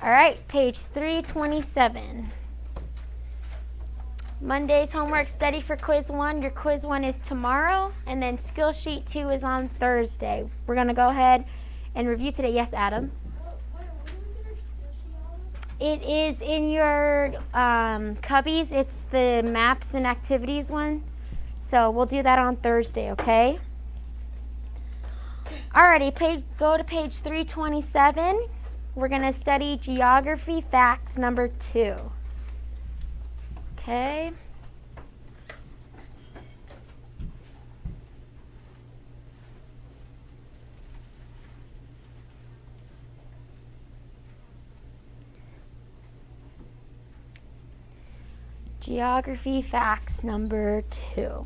All right, page 327. Monday's homework study for quiz 1. Your quiz 1 is tomorrow, and then skill sheet 2 is on Thursday. We're going to go ahead and review today. Yes, Adam? It is in your cubbies. It's the maps and activities one. So we'll do that on Thursday, okay? Alrighty, go to page 327. We're going to study geography facts number 2. Okay. Geography facts number 2.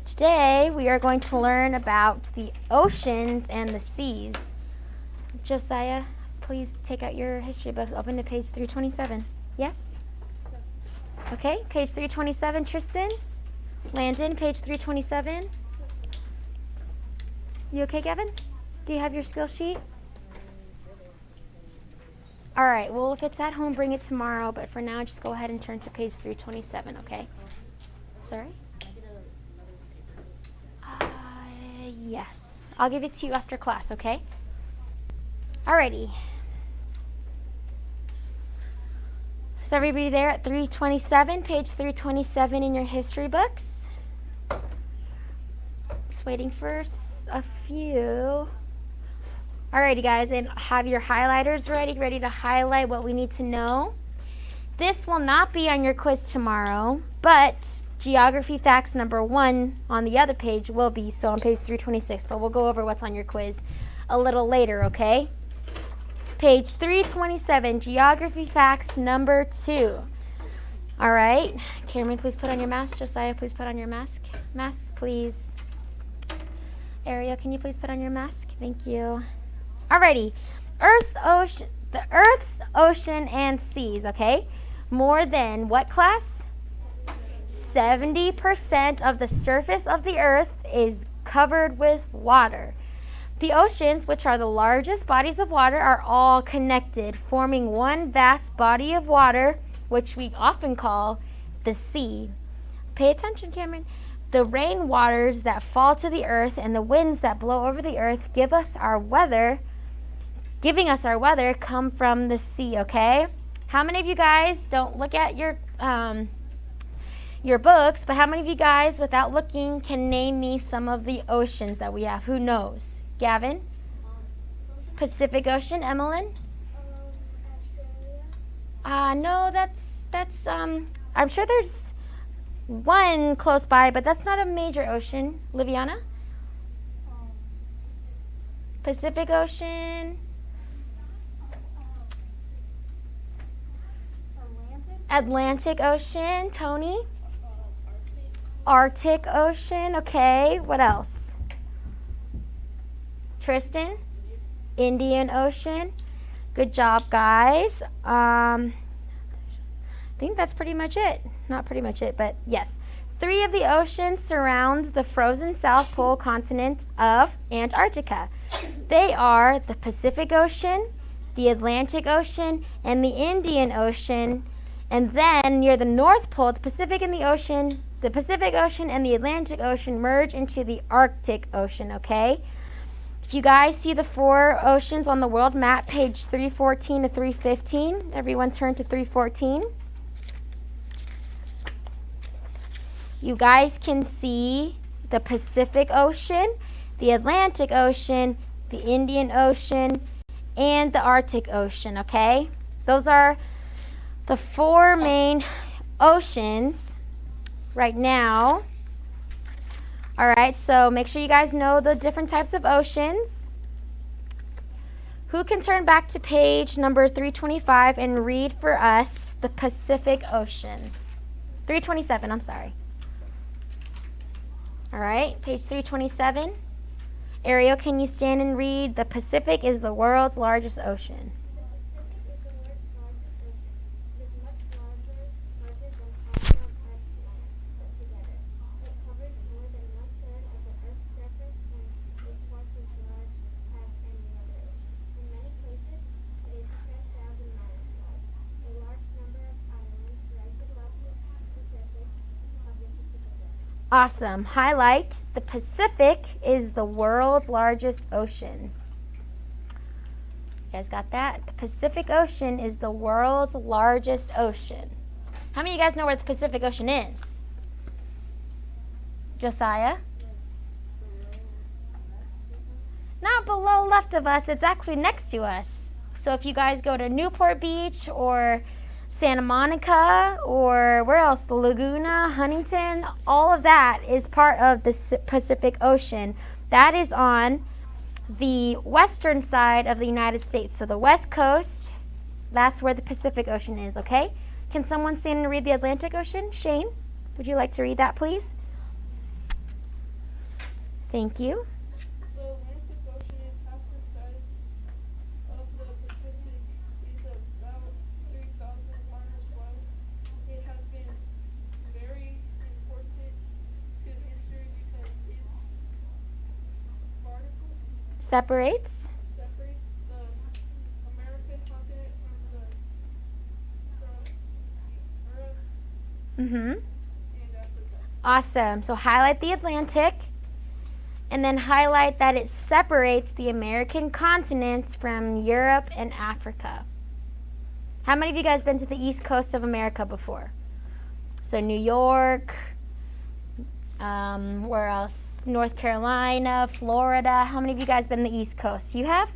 Today we are going to learn about the oceans and the seas. Josiah, please take out your history book. Open to page 327. Yes? Okay, page 327, Tristan. Landon, page 327. You okay, Gavin? Do you have your skill sheet? All right, well, if it's at home, bring it tomorrow. But for now, just go ahead and turn to page 327, okay? Sorry? Yes. I'll give it to you after class, okay? Alrighty. So everybody there at 327, page 327 in your history books. Just waiting for a few. Alrighty, guys, and have your highlighters ready to highlight what we need to know. This will not be on your quiz tomorrow, but geography facts number 1 on the other page will be, so on page 326, but we'll go over what's on your quiz a little later, okay? Page 327, geography facts number 2. All right, Cameron, please put on your mask. Josiah, please put on your mask. Masks, please. Ariel, can you please put on your mask? Thank you. Alrighty, the Earth's ocean and seas, okay? More than what class? 70% of the surface of the Earth is covered with water. The oceans, which are the largest bodies of water, are all connected, forming one vast body of water, which we often call the sea. Pay attention, Cameron. The rain waters that fall to the earth and the winds that blow over the earth giving us our weather come from the sea, okay? How many of you guys, don't look at your books, but how many of you guys, without looking, can name me some of the oceans that we have? Who knows? Gavin? Pacific Ocean. Emmeline? No, that's I'm sure there's one close by, but that's not a major ocean. Liviana? Pacific Ocean. Atlantic Ocean. Tony? Arctic Ocean. Okay, what else? Tristan? Indian Ocean. Good job, guys. I think that's pretty much it. Not pretty much it, but yes. 3 of the oceans surround the frozen South Pole continent of Antarctica. They are the Pacific Ocean, the Atlantic Ocean, and the Indian Ocean. And then near the North Pole, the Pacific Ocean and the Atlantic Ocean merge into the Arctic Ocean, okay? If you guys see the 4 oceans on the world map, page 314 to 315, everyone turn to 314. You guys can see the Pacific Ocean, the Atlantic Ocean, the Indian Ocean, and the Arctic Ocean, okay? Those are the 4 main oceans right now. All right, so make sure you guys know the different types of oceans. Who can turn back to page number 325 and read for us the Pacific Ocean? 327, I'm sorry. All right, page 327. Ariel, can you stand and read? The Pacific is the world's largest ocean. Awesome. Highlight, the Pacific is the world's largest ocean. You guys got that? The Pacific Ocean is the world's largest ocean. How many of you guys know where the Pacific Ocean is? Josiah? Not below left of us, it's actually next to us. So if you guys go to Newport Beach or Santa Monica or where else? The Laguna, Huntington, all of that is part of the Pacific Ocean. That is on the western side of the United States. So the west coast, that's where the Pacific Ocean is, okay? Can someone stand and read the Atlantic Ocean? Shane, would you like to read that, please? Thank you. The Atlantic Ocean is half the size of the Pacific. It's about 3,000 miles wide. It has been very important to history because its particles Separates. separates the American continent from Europe Mm-hmm. and Africa. Awesome. So highlight the Atlantic and then highlight that it separates the American continents from Europe and Africa. How many of you guys been to the east coast of America before? So New York, where else? North Carolina, Florida. How many of you guys been to the east coast? You have?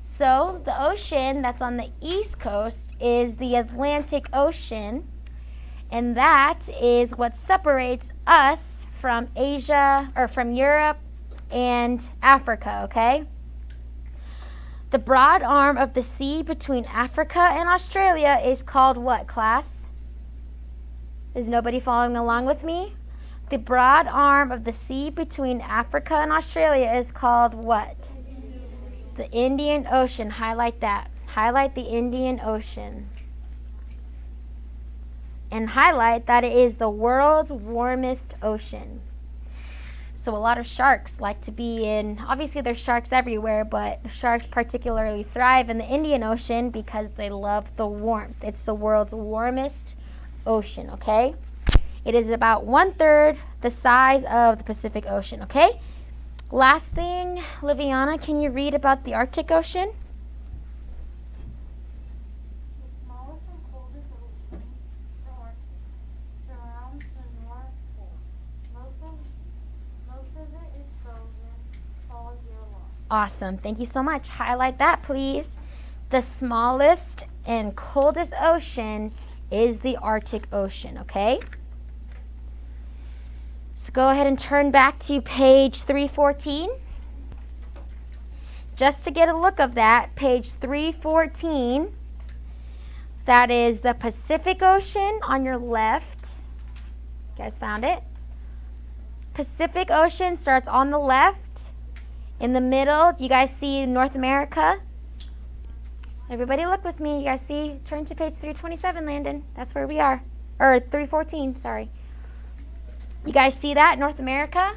So the ocean that's on the east coast is the Atlantic Ocean, and that is what separates us from Asia, or from Europe and Africa, okay? The broad arm of the sea between Africa and Australia is called what, class? Is nobody following along with me? The broad arm of the sea between Africa and Australia is called what? The Indian Ocean. Highlight that. Highlight the Indian Ocean. And highlight that it is the world's warmest ocean. So a lot of sharks like to be in, obviously there's sharks everywhere, but sharks particularly thrive in the Indian Ocean because they love the warmth. It's the world's warmest ocean, okay? It is about 1/3 the size of the Pacific Ocean, okay? Last thing, Liviana, can you read about the Arctic Ocean? The smallest and coldest ocean, the Arctic, surrounds the North Pole. Most of it is frozen all year long. Awesome. Thank you so much. Highlight that, please. The smallest and coldest ocean is the Arctic Ocean, okay? So go ahead and turn back to page 314. Just to get a look of that, page 314, that is the Pacific Ocean on your left. You guys found it? Pacific Ocean starts on the left. In the middle, do you guys see North America? Everybody look with me. You guys see? Turn to page 327, Landon. That's where we are. Or 314, sorry. You guys see that, North America?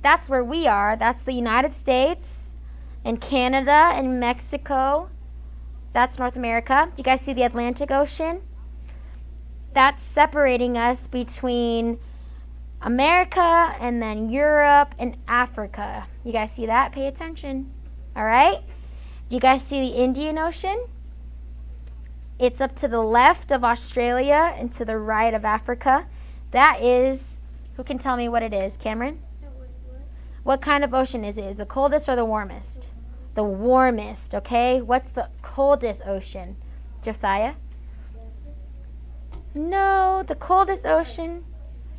That's where we are. That's the United States and Canada and Mexico. That's North America. Do you guys see the Atlantic Ocean? That's separating us between America and then Europe and Africa. You guys see that? Pay attention. All right? Do you guys see the Indian Ocean? It's up to the left of Australia and to the right of Africa. That is, who can tell me what it is? Cameron? What kind of ocean is it? Is it the coldest or the warmest? The warmest, okay? What's the coldest ocean? Josiah? No, the coldest ocean.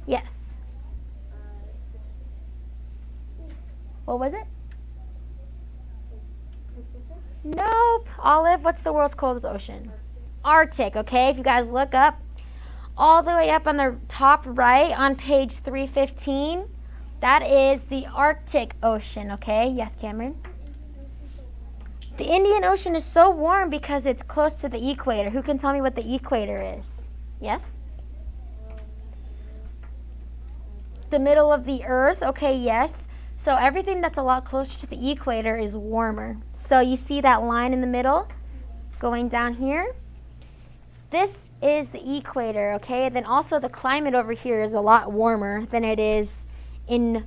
Yes. What was it? Nope. Olive, what's the world's coldest ocean? Arctic, okay? If you guys look up, all the way up on the top right on page 315, that is the Arctic Ocean, okay? Yes, Cameron? The Indian Ocean is so warm because it's close to the equator. Who can tell me what the equator is? Yes? The middle of the earth, okay, yes. So everything that's a lot closer to the equator is warmer. So you see that line in the middle going down here? this is the equator, okay? Then also the climate over here is a lot warmer than it is in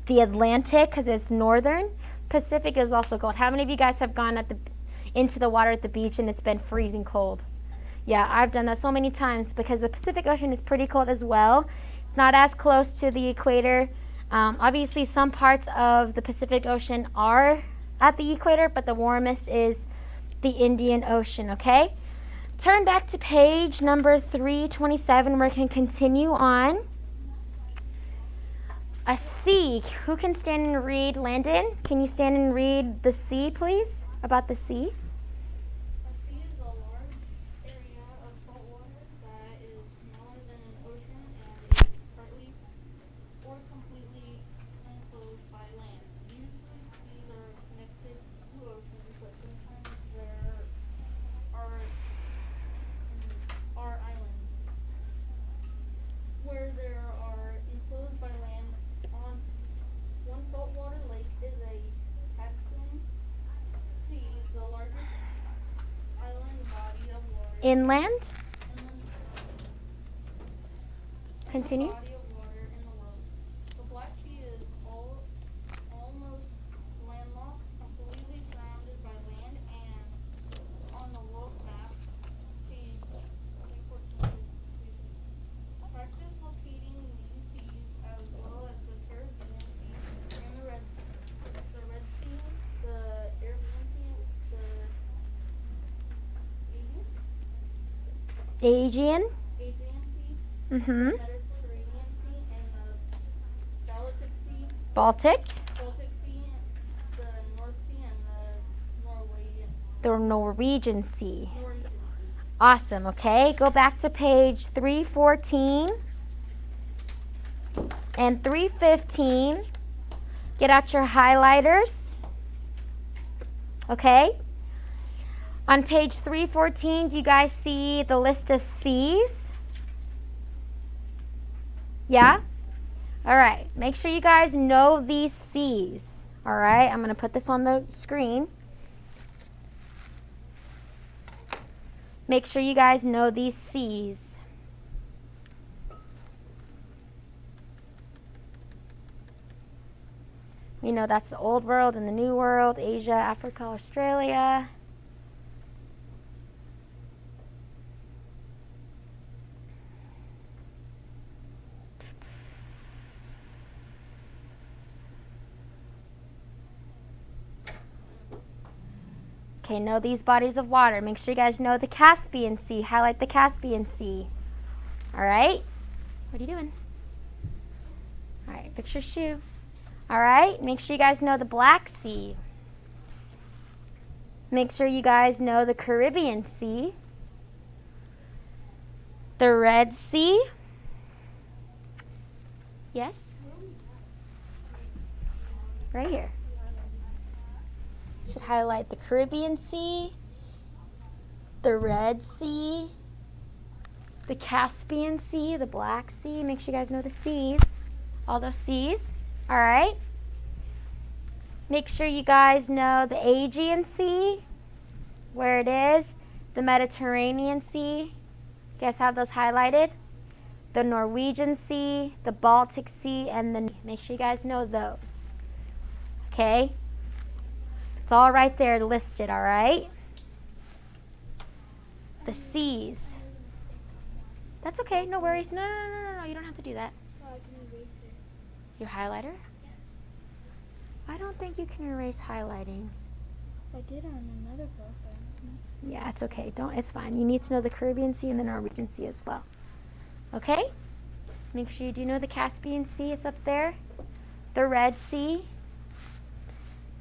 the Atlantic because it's northern. Pacific is also cold. How many of you guys have gone into the water at the beach and it's been freezing cold? Yeah, I've done that so many times because the Pacific Ocean is pretty cold as well. It's not as close to the equator. Obviously, some parts of the Pacific Ocean are at the equator, but the warmest is the Indian Ocean, okay? Turn back to page number 327. We're going to continue on. A sea. Who can stand and read? Landon, can you stand and read the sea, please? About the sea? A sea is a large area of salt water that is smaller than an ocean and is partly or completely enclosed by land. Usually seas are connected to oceans, but sometimes there are islands where there are enclosed by land. One saltwater lake is a Caspian Sea, the largest island body of water. Inland? Continue. Body of water in the world. The Black Sea is almost landlocked, completely surrounded by land, and on the world map, page 314. Practice locating these seas as well as the Caribbean Sea and the Red Sea, the Arabian Sea, the Aegean? Adrian Sea, Mm-hmm. Mediterranean Sea, and the Baltic Sea, Baltic? Baltic Sea, the North Sea, and The Norwegian Sea. Norwegian Sea. Awesome, okay? Go back to page 314 and 315. Get out your highlighters. Okay? On page 314, do you guys see the list of seas? Yeah? All right. Make sure you guys know these seas. All right? I'm going to put this on the screen. Make sure you guys know these seas. We know that's the Old World and the New World, Asia, Africa, Australia. Okay, know these bodies of water. Make sure you guys know the Caspian Sea. Highlight the Caspian Sea. All right? What are you doing? All right, fix your shoe. All right, make sure you guys know the Black Sea. Make sure you guys know the Caribbean Sea. The Red Sea. Yes? Right here. Should highlight the Caribbean Sea, the Red Sea, the Caspian Sea, the Black Sea. Make sure you guys know the seas, all those seas. All right. Make sure you guys know the Aegean Sea, where it is, the Mediterranean Sea. You guys have those highlighted? The Norwegian Sea, the Baltic Sea, and the. Make sure you guys know those. Okay. It's all right there listed, all right? The seas. That's okay, no worries. No, you don't have to do that. Oh, I can erase it. Your highlighter? I don't think you can erase highlighting. I did on another book. Yeah, it's okay. It's fine. You need to know the Caribbean Sea and the Norwegian Sea as well. Okay? Make sure you do know the Caspian Sea. It's up there. The Red Sea.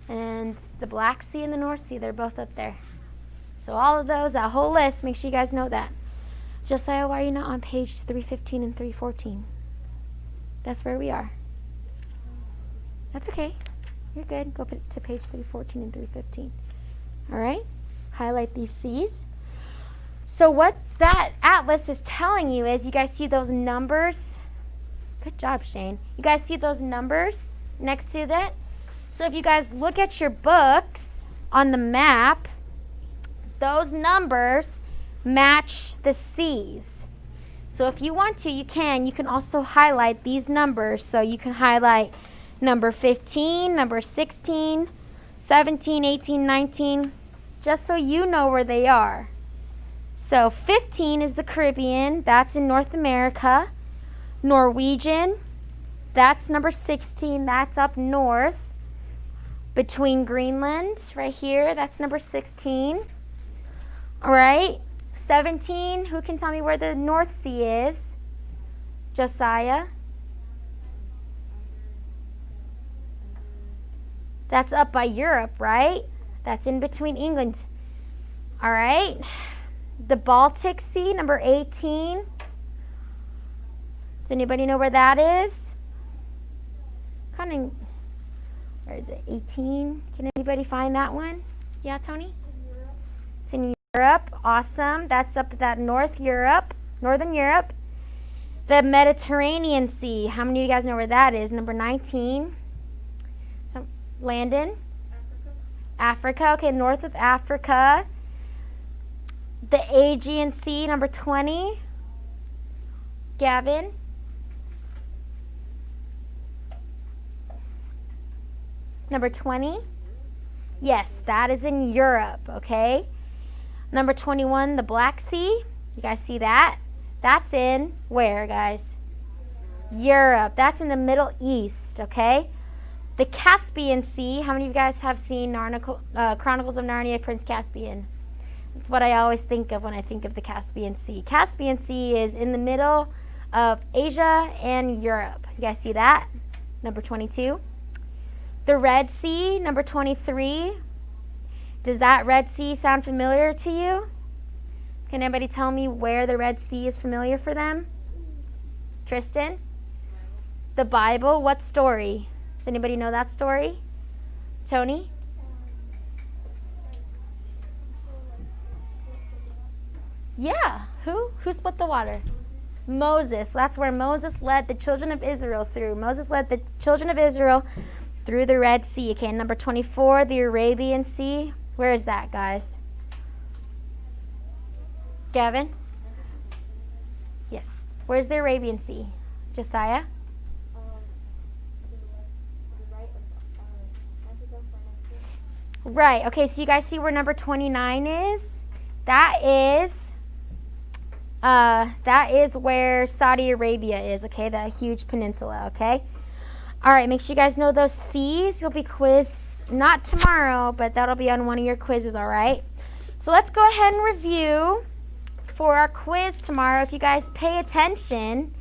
And the Black Sea and the North Sea, they're both up there. So all of those, that whole list, make sure you guys know that. Josiah, why are you not on page 315 and 314? That's where we are. That's okay. You're good. Go to page 314 and 315. All right? Highlight these seas. So what that atlas is telling you is, you guys see those numbers? Good job, Shane. You guys see those numbers next to that? So if you guys look at your books on the map, those numbers match the seas. So if you want to, you can. You can also highlight these numbers. So you can highlight number 15, number 16, 17, 18, 19, just so you know where they are. So 15 is the Caribbean. That's in North America. Norwegian, that's number 16. That's up north between Greenland, right here. That's number 16. All right. 17, who can tell me where the North Sea is? Josiah? That's up by Europe, right? That's in between England. All right. The Baltic Sea, number 18. Does anybody know where that is? Where is it? 18. Can anybody find that one? Yeah, Tony? It's in Europe. Awesome. That's up at that Northern Europe. The Mediterranean Sea. How many of you guys know where that is? Number 19. Landon? Africa. Okay, north of Africa. The Aegean Sea, number 20. Gavin? Number 20. Yes, that is in Europe, okay? Number 21, the Black Sea. You guys see that? That's in where, guys? Europe. That's in the Middle East, okay? The Caspian Sea. How many of you guys have seen Chronicles of Narnia, Prince Caspian? That's what I always think of when I think of the Caspian Sea. Caspian Sea is in the middle of Asia and Europe. You guys see that? Number 22. The Red Sea, number 23. Does that Red Sea sound familiar to you? Can anybody tell me where the Red Sea is familiar for them? Tristan? The Bible. What story? Does anybody know that story? Tony? Yeah. Who split the water? Moses. That's where Moses led the children of Israel through. Moses led the children of Israel through the Red Sea. Okay, number 24, the Arabian Sea. Where is that, guys? Gavin? Yes. Where's the Arabian Sea? Josiah? Right. Okay, so you guys see where number 29 is? That is where Saudi Arabia is, okay? That huge peninsula, okay? All right, make sure you guys know those seas. You'll be quizzed, not tomorrow, but that'll be on one of your quizzes, all right? So let's go ahead and review for our quiz tomorrow. If you guys pay attention,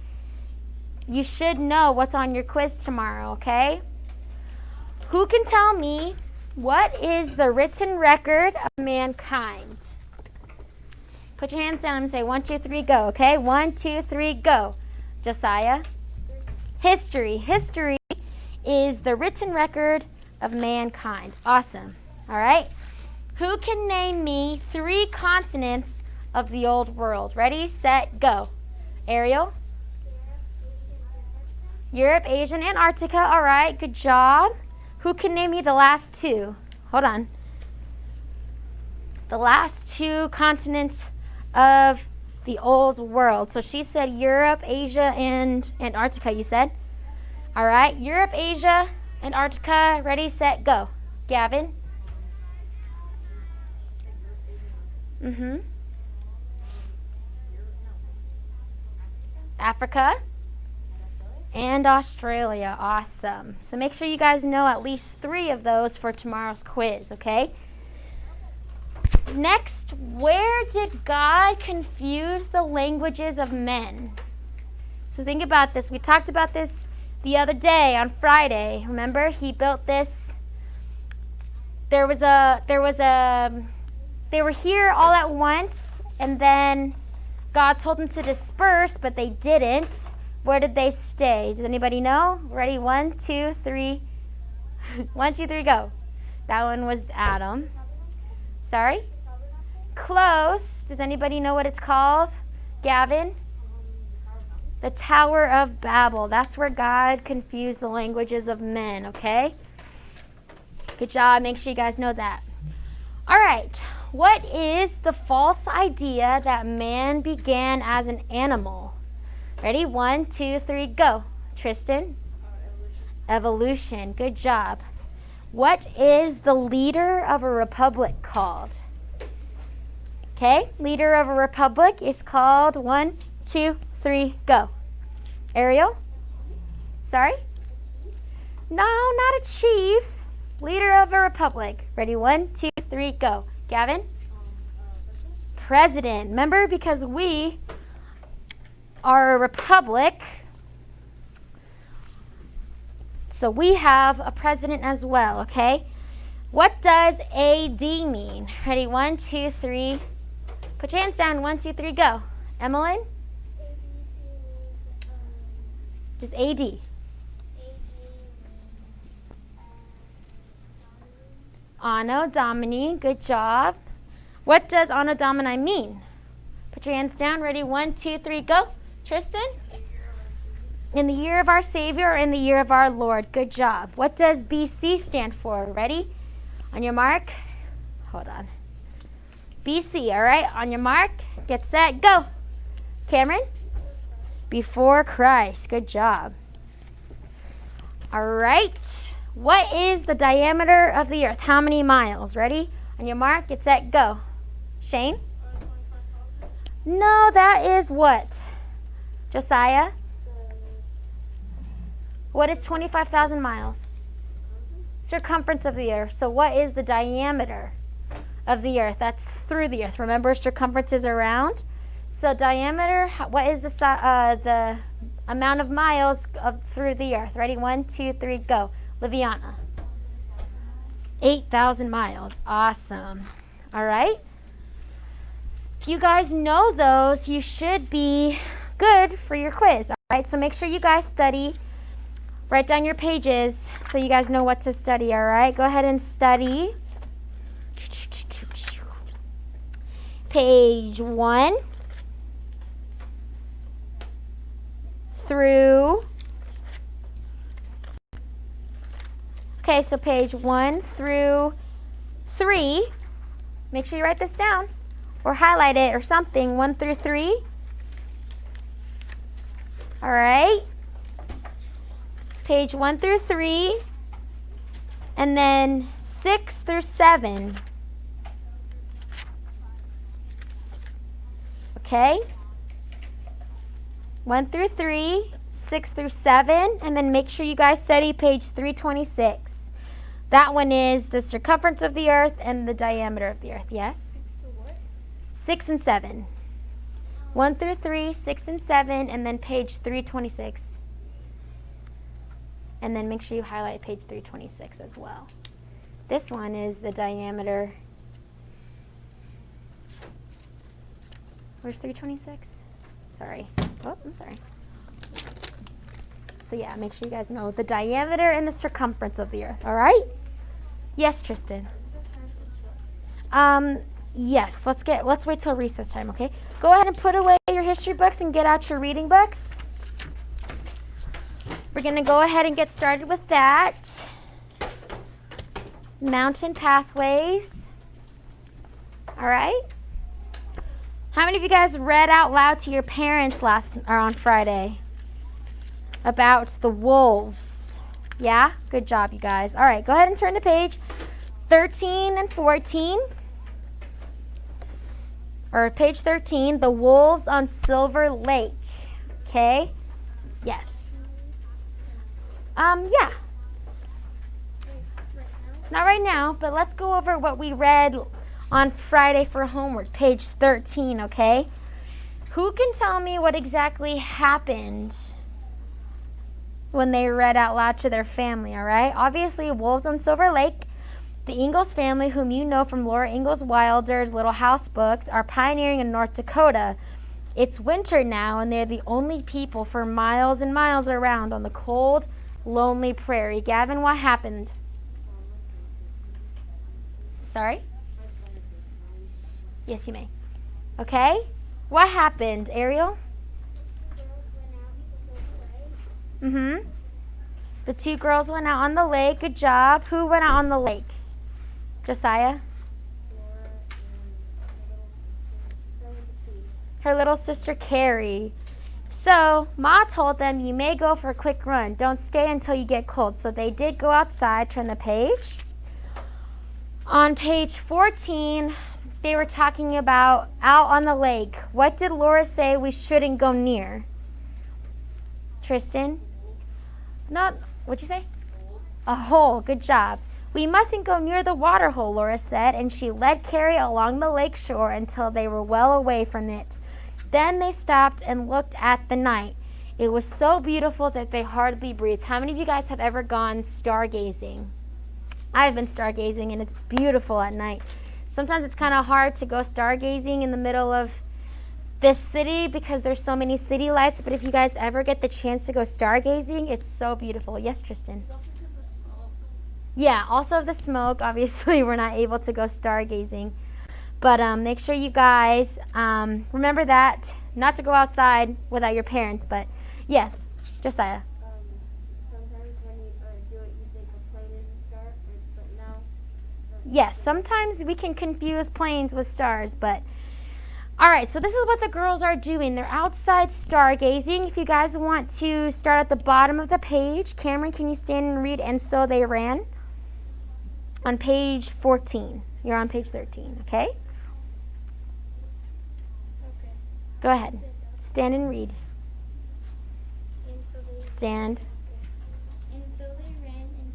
you should know what's on your quiz tomorrow, okay? Who can tell me what is the written record of mankind? Put your hands down and say 1, 2, 3, go, okay? 1, 2, 3, go. Josiah? History. History is the written record of mankind. Awesome. All right. Who can name me 3 continents of the old world? Ready, set, go. Ariel? Europe, Asia, and Antarctica. All right. Good job. Who can name me the last 2? Hold on. The last 2 continents of the old world. So she said Europe, Asia, and Antarctica, you said? All right. Europe, Asia, Antarctica. Ready, set, go. Gavin? Africa and Australia. Awesome. So make sure you guys know at least 3 of those for tomorrow's quiz, okay? Next, where did God confuse the languages of men? So think about this. We talked about this the other day on Friday. Remember, he built this. They were here all at once, and then God told them to disperse, but they didn't. Where did they stay? Does anybody know? Ready? 1, 2, 3. 1, 2, 3, go. That one was Adam. Sorry? Close. Does anybody know what it's called? Gavin? The Tower of Babel. That's where God confused the languages of men, okay? Good job. Make sure you guys know that. All right. What is the false idea that man began as an animal? Ready? 1, 2, 3, go. Tristan? Evolution. Good job. What is the leader of a republic called? Okay, leader of a republic is called 1, 2, 3, go. Ariel? Sorry? No, not a chief. Leader of a republic. Ready? 1, 2, 3, go. Gavin? President. Remember, because we are a republic, so we have a president as well, okay? What does AD mean? Ready? 1, 2, 3. Put your hands down. 1, 2, 3, go. Emmeline? Just AD. Anno Domini. Good job. What does Anno Domini mean? Put your hands down. Ready? 1, 2, 3, go. Tristan? In the year of our Savior or in the year of our Lord. Good job. What does BC stand for? Ready? On your mark. Hold on. BC, all right? On your mark. Get set. Go. Cameron? Before Christ. Good job. All right. What is the diameter of the earth? How many miles? Ready? On your mark. Get set. Go. Shane? No, that is what? Josiah? What is 25,000 miles? Circumference of the earth. So what is the diameter of the earth? That's through the earth. Remember, circumference is around. So diameter, what is the amount of miles through the earth? Ready? 1, 2, 3, go. Liviana. 8,000 miles. Awesome. All right. If you guys know those, you should be good for your quiz. All right. So make sure you guys study. Write down your pages so you guys know what to study. All right. Go ahead and study. Page 1 through. Okay, so page 1 through 3. Make sure you write this down or highlight it or something. 1 through 3. All right. Page 1 through 3. And then 6 through 7. Okay. 1 through 3. 6 through 7, and then make sure you guys study page 326. That one is the circumference of the earth and the diameter of the earth. Yes? 6 and 7. 1 through 3, 6 and 7, and then page 326. And then make sure you highlight page 326 as well. This one is the diameter. Where's 326? Sorry. Oh, I'm sorry. So yeah, make sure you guys know the diameter and the circumference of the earth. All right? Yes, Tristan. Yes. Let's wait till recess time. Okay. Go ahead and put away your history books and get out your reading books. We're gonna go ahead and get started with that. Mountain pathways. All right. How many of you guys read out loud to your parents on Friday? About the wolves. Yeah? Good job, you guys. All right, go ahead and turn to page 13 and 14. Or page 13, the wolves on Silver Lake. Okay? Yes. Yeah. Not right now, but let's go over what we read on Friday for homework. Page 13, okay? Who can tell me what exactly happened when they read out loud to their family, all right? Obviously, wolves on Silver Lake. The Ingalls family, whom you know from Laura Ingalls Wilder's Little House books, are pioneering in North Dakota. It's winter now, and they're the only people for miles and miles around on the cold, lonely prairie. Gavin, what happened? Sorry? Yes, you may. Okay. What happened, Ariel? Mm-hmm. The two girls went out on the lake. Good job. Who went out on the lake? Josiah? her little sister Carrie. So Ma told them, you may go for a quick run. Don't stay until you get cold. So they did go outside. Turn the page. On page 14, they were talking about out on the lake. What did Laura say we shouldn't go near? Tristan? Not, what'd you say? A hole. Good job. We mustn't go near the water hole, Laura said, and she led Carrie along the lake shore until they were well away from it. Then they stopped and looked at the night. It was so beautiful that they hardly breathed. How many of you guys have ever gone stargazing? I've been stargazing, and it's beautiful at night. Sometimes it's kind of hard to go stargazing in the middle of this city because there's so many city lights, but if you guys ever get the chance to go stargazing, it's so beautiful. Yes, Tristan? Yeah, also the smoke. Obviously, we're not able to go stargazing. But make sure you guys remember that, not to go outside without your parents. But yes, Josiah. Sometimes when you do it, you think a plane is a star, but now. Yes, sometimes we can confuse planes with stars, but all right, so this is what the girls are doing. They're outside stargazing. If you guys want to start at the bottom of the page, Cameron, can you stand and read "And so they ran" on page 14? You're on page 13, okay? Okay. Go ahead. Stand and read. And so they Stand. And so they ran and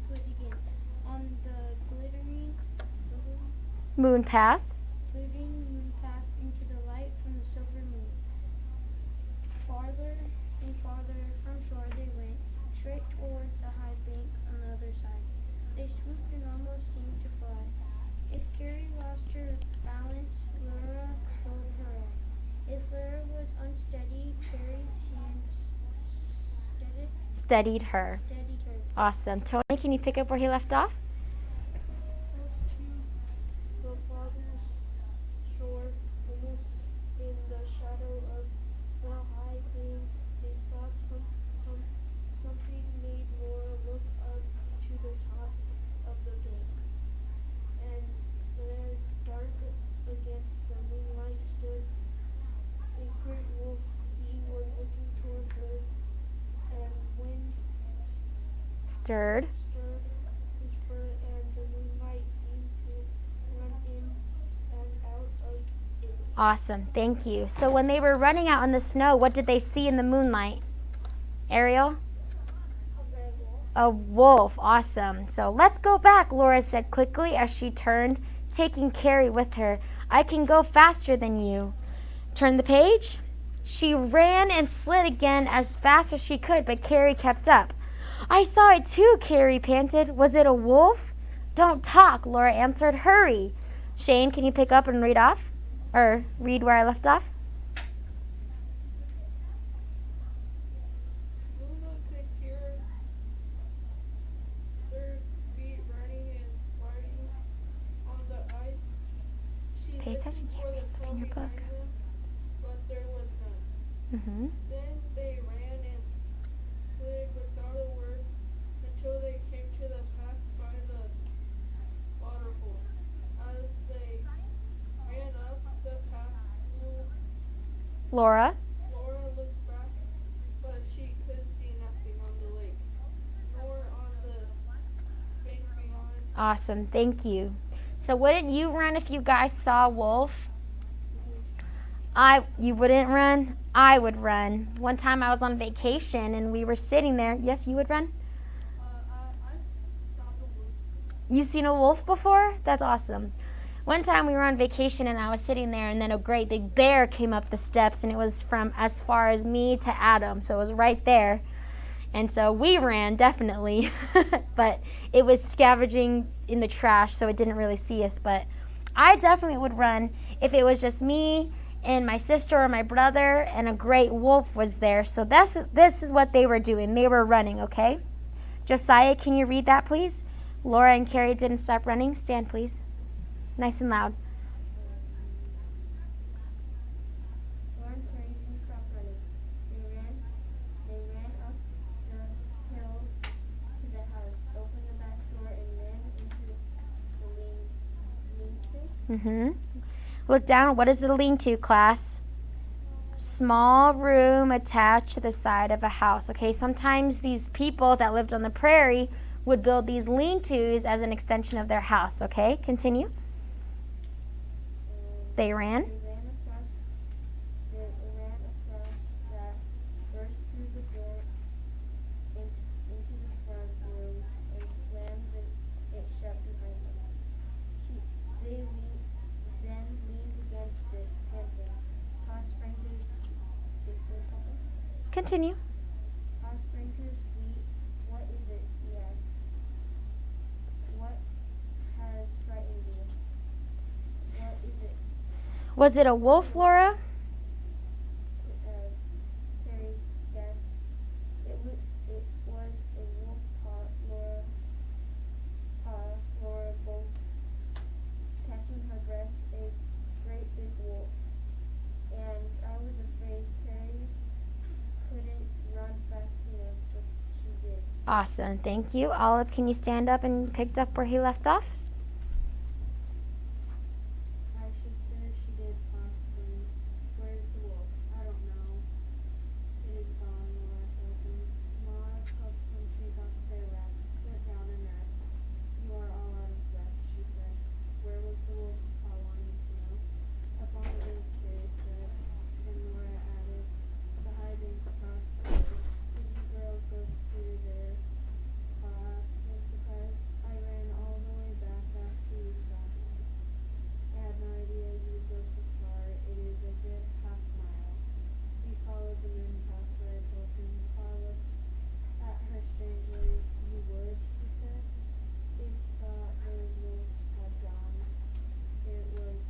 slid again on the glittering Moon path. moon path into the light from the silver moon. Farther and farther from shore they went, straight toward the high bank on the other side. They swooped and almost seemed to fly. If Carrie lost her balance, Laura pulled her up. If Laura was unsteady, Carrie's hands Steadied her. steadied her. Awesome. Tony, can you pick up where he left off? Close to the farthest shore, almost in the shadow of the high bank, they stopped. Something made Laura look up to the top of the bank, and there, dark against the moonlight, stood a great wolf. He was looking toward her, and wind Stirred. stirred his fur, and the moonlight seemed to run in and out of it. Awesome. Thank you. So when they were running out in the snow, what did they see in the moonlight? Ariel? A wolf. Awesome. So let's go back, Laura said quickly as she turned, taking Carrie with her. I can go faster than you. Turn the page. She ran and slid again as fast as she could, but Carrie kept up. I saw it too, Carrie panted. Was it a wolf? Don't talk, Laura answered. Hurry. Shane, can you pick up and read off? Or read where I left off? Luna could hear their feet running and sliding on the ice. She Pay attention, listened for Carrie. the Look in your sound book. behind them, but there was none. Mm-hmm. Then they ran and slid without a word until they came to the path by the waterfall. As they ran up the path, Laura? Laura looked back, but she could see nothing on the lake, nor on the bank beyond. Awesome. Thank you. So wouldn't you run if you guys saw a wolf? You wouldn't run? I would run. One time I was on vacation and we were sitting there. Yes, you would run? I saw the wolf. You seen a wolf before? That's awesome. One time we were on vacation and I was sitting there and then a great big bear came up the steps and it was from as far as me to Adam. So it was right there. And so we ran, definitely. But it was scavenging in the trash, so it didn't really see us. But I definitely would run if it was just me and my sister or my brother and a great wolf was there. So this is what they were doing. They were running, okay? Josiah, can you read that, please? Laura and Carrie didn't stop running. Stand, please. Nice and loud. Laura and Carrie didn't stop running. They ran up the hill to the house, opened the back door, and ran into the lean-to. Mm-hmm. Look down. What is a lean-to, class? Small room attached to the side of a house. Okay, sometimes these people that lived on the prairie would build these lean-tos as an extension of their house. Okay, continue. They ran. They ran across that, burst through the door into the front room and slammed it shut behind them. Then leaned against it, panting. Tossed Franker's Continue. Tossed Franker's feet. What is it? He asked. What has frightened you? What is it? Was it a wolf, Laura? Carrie gasped. It was a wolf paw, Laura both catching her breath, a great big wolf. And I was afraid Carrie couldn't run fast enough, but she did. Awesome. Thank you. Olive, can you stand up and picked up where he left off? I should say she did possibly. Where's the wolf? I don't know. It is gone, Laura told him. Ma helped him take off their wraps. Sit down and rest. You are all out of breath, she said. Where was the wolf? I wanted to know. Up on the roof, Carrie said. And Laura added, the high bank across the road. Did you girls go through there? Pa asked in surprise. I ran all the way back after you saw me. I had no idea you would go so far. It is a good half mile. We followed the moon pathway, I told him. Pa looked at her strangely. You would, he said. They thought those wolves had gone. It was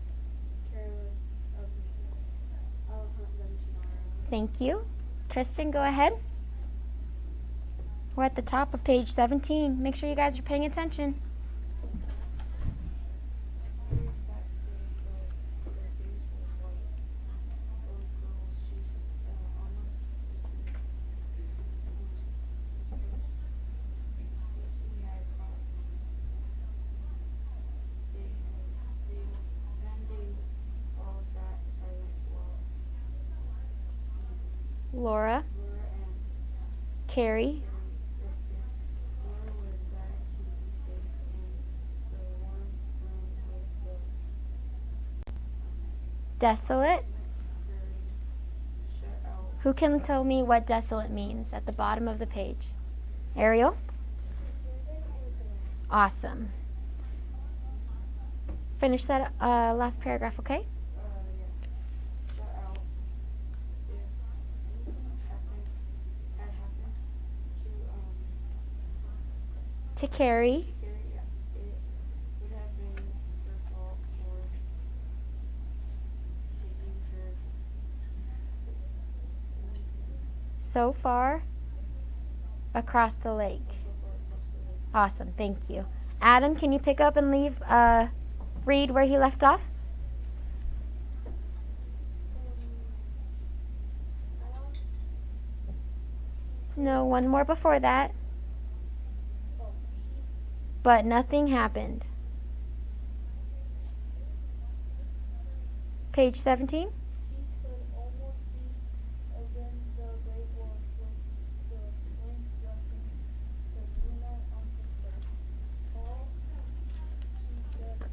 careless of me. I'll hunt them tomorrow. Thank you. Tristan, go ahead. We're at the top of page 17. Make sure you guys are paying attention. Carrie sat still, but her face was white. Both girls, she almost whispered. He had caught me. They all sat silent while Laura, Laura and Carrie, rested. Laura was glad to be safe in the warm room with the desolate. prairie shut out. Who can tell me what desolate means at the bottom of the page? Ariel? Awesome. Finish that last paragraph, okay? Yeah. Shut out. If anything had happened To to Carrie. Carrie, it would have been her fault for taking her So far across the lake. so far across the lake. Awesome, thank you. Adam, can you pick up and read where he left off? No, one more before that. But nothing happened. Page 17. She could almost see again the great wolf with the wind rushing the moonlight on his face. Paul, she said in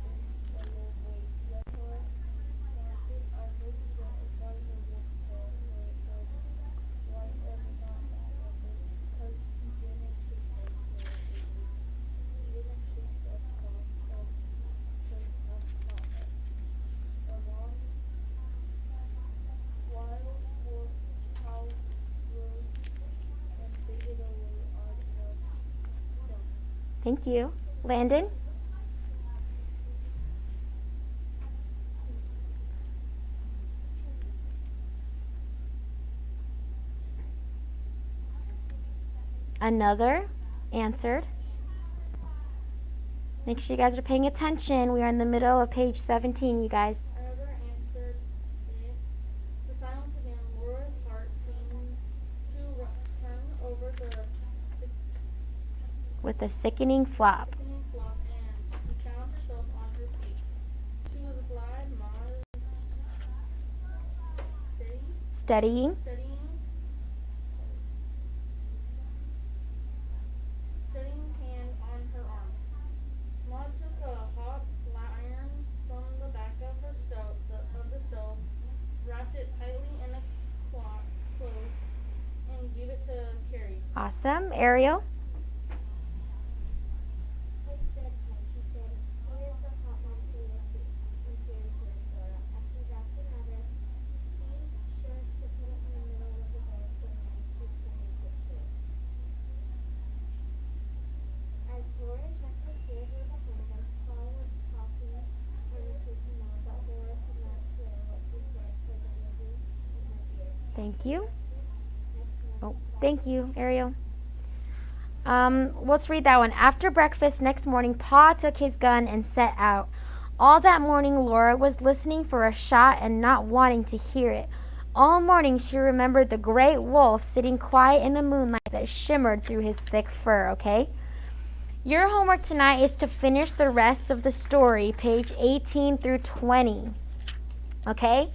a low voice. Yes, Lord, wanted. I heard you get advice of wolf tail, Lord said. Why ever not that leopard? Because he didn't chase us, Lord answered. He didn't chase us, Paul said. Because I've caught us. A long wild wolf howled, rose, and faded away on the sun. Thank you. Landon? Another answered. Make sure you guys are paying attention. We are in the middle of page 17, you guys. Another answered it. The silence again. Laura's heart seemed to turn over the With a sickening flop. sickening flop, and she found herself on her feet. She was glad Ma Studying. Setting hand on her arm. Maud took a hot flat iron from the back of the stove, wrapped it tightly in a cloth, and gave it to Carrie. Awesome. Ariel. It's bedtime, she said. Here's the hot one for your feet. And Carrie said, Dora, as she wrapped another. Be sure to put it in the middle of the bed so Nancy can make it too. As Laura checked the stairs with a handgun, Paul was talking earnestly to Maud, but Laura could not hear what he said for the ringing in her ears. Thank you. Next Oh, morning, thank you, Ariel. Let's read that one. After breakfast next morning, Pa took his gun and set out. All that morning, Laura was listening for a shot and not wanting to hear it. All morning, she remembered the great wolf sitting quiet in the moonlight that shimmered through his thick fur, okay? Your homework tonight is to finish the rest of the story, page 18 through 20, okay?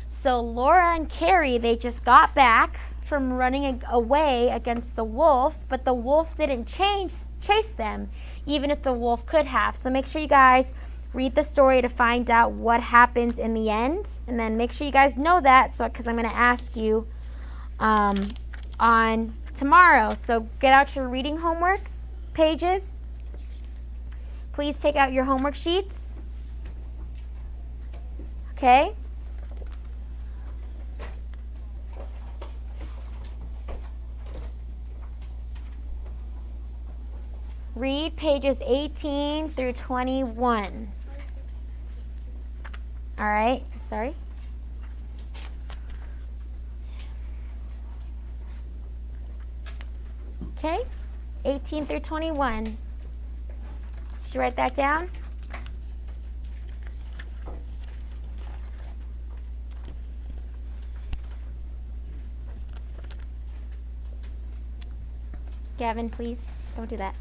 So Laura and Carrie, they just got back from running away against the wolf, but the wolf didn't chase them, even if the wolf could have. So make sure you guys read the story to find out what happens in the end, and then make sure you guys know that, so because I'm going to ask you on tomorrow. So get out your reading homeworks pages. Please take out your homework sheets. Okay? Read pages 18 through 21. All right, sorry. Okay, 18 through 21. Did you write that down? Gavin, please, don't do that.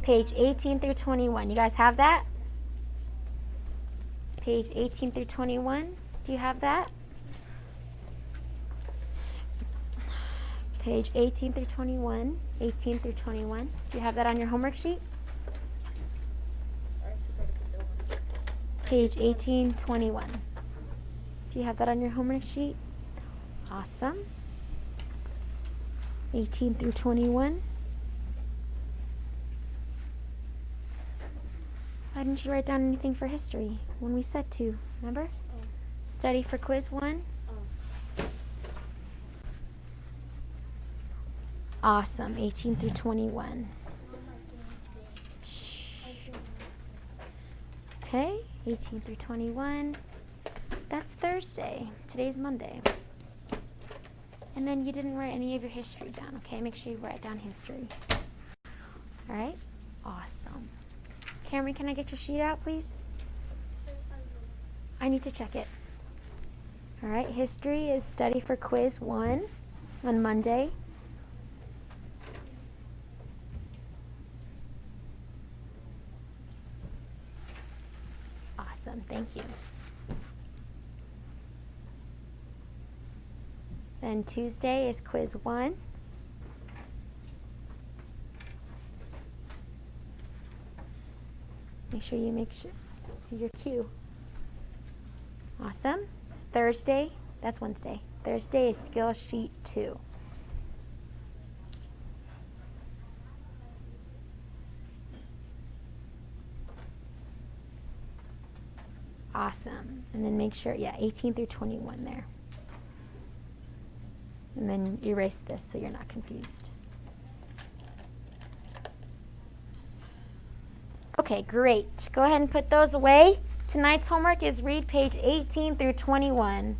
Page 18 through 21. You guys have that? Page 18 through 21. Do you have that? Page 18 through 21. 18 through 21. Do you have that on your homework sheet? Page 18, 21. Do you have that on your homework sheet? Awesome. 18 through 21. Why didn't you write down anything for history when we said to? Remember? Study for quiz 1. Awesome. 18 through 21. Okay. 18 through 21. That's Thursday. Today's Monday. And then you didn't write any of your history down. Okay. Make sure you write down history. All right. Awesome. Cameron, can I get your sheet out, please? I need to check it. All right, history is study for quiz 1 on Monday. Awesome, thank you. Then Tuesday is quiz 1. Make sure you do your cue. Awesome. Thursday, that's Wednesday. Thursday is skill sheet 2. Awesome. And then make sure, 18 through 21 there. And then erase this so you're not confused. Okay, great. Go ahead and put those away. Tonight's homework is read page 18 through 21.